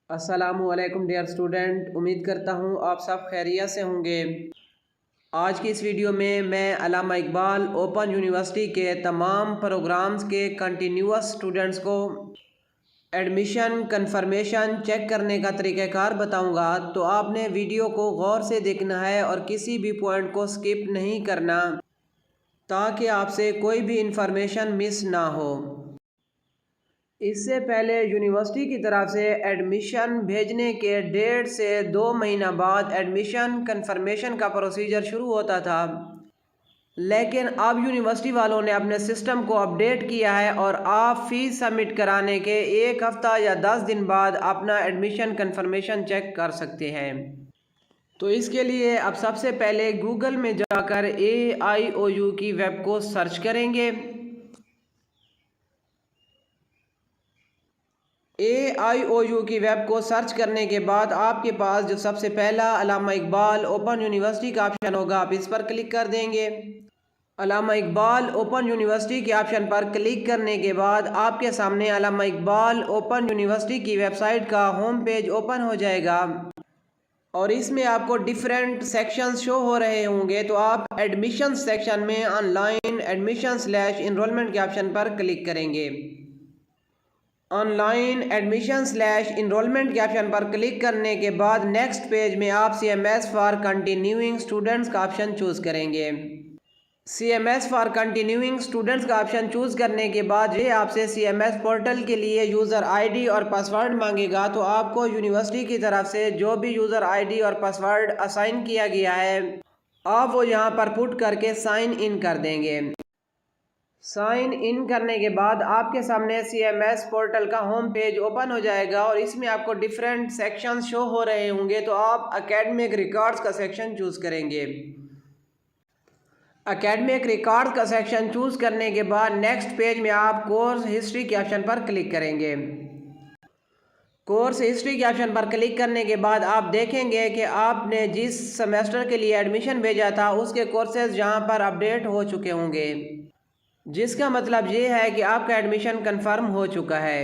السلام علیکم dear student, امید کرتا ہوں آپ سب خیریت سے ہوں گے۔ آج کی اس ویڈیو میں علامہ اقبال اوپن یونیورسٹی کے تمام پروگرامز کے کنٹینیوس اسٹوڈنٹس کو ایڈمیشن کنفرمیشن چیک کرنے کا طریقہ کار بتاؤں گا، تو آپ نے ویڈیو کو غور سے دیکھنا ہے اور کسی بھی پوائنٹ کو سکپ نہیں کرنا تاکہ آپ سے کوئی بھی انفارمیشن مس نہ ہو۔ اس سے پہلے یونیورسٹی کی طرف سے ایڈمیشن بھیجنے کے 1.5 سے 2 مہینہ بعد ایڈمیشن کنفرمیشن کا پروسیجر شروع ہوتا تھا، لیکن اب یونیورسٹی والوں نے اپنے سسٹم کو اپڈیٹ کیا ہے اور آپ فیس سبمٹ کرانے کے 1 ہفتہ یا 10 دن بعد اپنا ایڈمیشن کنفرمیشن چیک کر سکتے ہیں۔ تو اس کے لیے اب سب سے پہلے گوگل میں جا کر AIOU کی ویب کو سرچ کریں گے۔ AIOU کی ویب کو سرچ کرنے کے بعد آپ کے پاس جو سب سے پہلا علامہ اقبال اوپن یونیورسٹی کا آپشن ہوگا، آپ اس پر کلک کر دیں گے۔ علامہ اقبال اوپن یونیورسٹی کے آپشن پر کلک کرنے کے بعد آپ کے سامنے علامہ اقبال اوپن یونیورسٹی کی ویب سائٹ کا ہوم پیج اوپن ہو جائے گا اور اس میں آپ کو ڈیفرنٹ سیکشنز شو ہو رہے ہوں گے۔ تو آپ ایڈمیشن سیکشن میں آن لائن ایڈمیشن/انرولمنٹ کے آپشن پر کلک کریں گے۔ آن لائن ایڈمیشن/انرولمنٹ کے آپشن پر کلک کرنے کے بعد نیکسٹ پیج میں آپ CMS فار کنٹینیوئنگ اسٹوڈنٹس کا آپشن چوز کریں گے۔ CMS فار کنٹینیوئنگ اسٹوڈنٹس کا آپشن چوز کرنے کے بعد یہ آپ سے CMS پورٹل کے لیے یوزر ID اور پاسورڈ مانگے گا، تو آپ کو یونیورسٹی کی طرف سے جو بھی یوزر ID اور پاسورڈ اسائن کیا گیا ہے آپ وہ یہاں پر پٹ کر کے سائن ان کر دیں گے۔ سائن ان کرنے کے بعد آپ کے سامنے CMS پورٹل کا ہوم پیج اوپن ہو جائے گا اور اس میں آپ کو ڈیفرنٹ سیکشنز شو ہو رہے ہوں گے۔ تو آپ اکیڈمک ریکارڈز کا سیکشن چوز کریں گے۔ اکیڈمک ریکارڈز کا سیکشن چوز کرنے کے بعد نیکسٹ پیج میں آپ کورس ہسٹری کے آپشن پر کلک کریں گے۔ کورس ہسٹری کے آپشن پر کلک کرنے کے بعد آپ دیکھیں گے کہ آپ نے جس سیمیسٹر کے لیے ایڈمیشن بھیجا تھا اس کے کورسز یہاں پر اپڈیٹ ہو چکے ہوں گے، جس کا مطلب یہ ہے کہ آپ کا ایڈمیشن کنفرم ہو چکا ہے۔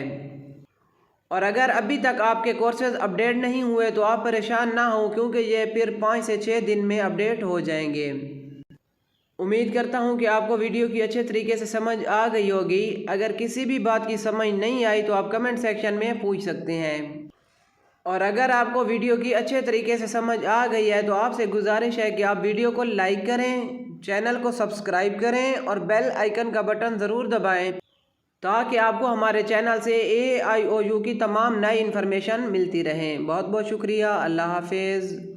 اور اگر ابھی تک آپ کے کورسز اپڈیٹ نہیں ہوئے تو آپ پریشان نہ ہوں، کیونکہ یہ پھر 5 سے 6 دن میں اپڈیٹ ہو جائیں گے۔ امید کرتا ہوں کہ آپ کو ویڈیو کی اچھے طریقے سے سمجھ آ گئی ہوگی۔ اگر کسی بھی بات کی سمجھ نہیں آئی تو آپ کمنٹ سیکشن میں پوچھ سکتے ہیں، اور اگر آپ کو ویڈیو کی اچھے طریقے سے سمجھ آ گئی ہے تو آپ سے گزارش ہے کہ آپ ویڈیو کو لائک کریں، چینل کو سبسکرائب کریں اور بیل آئیکن کا بٹن ضرور دبائیں تاکہ آپ کو ہمارے چینل سے AIOU کی تمام نئی انفارمیشن ملتی رہیں۔ بہت بہت شکریہ۔ اللہ حافظ۔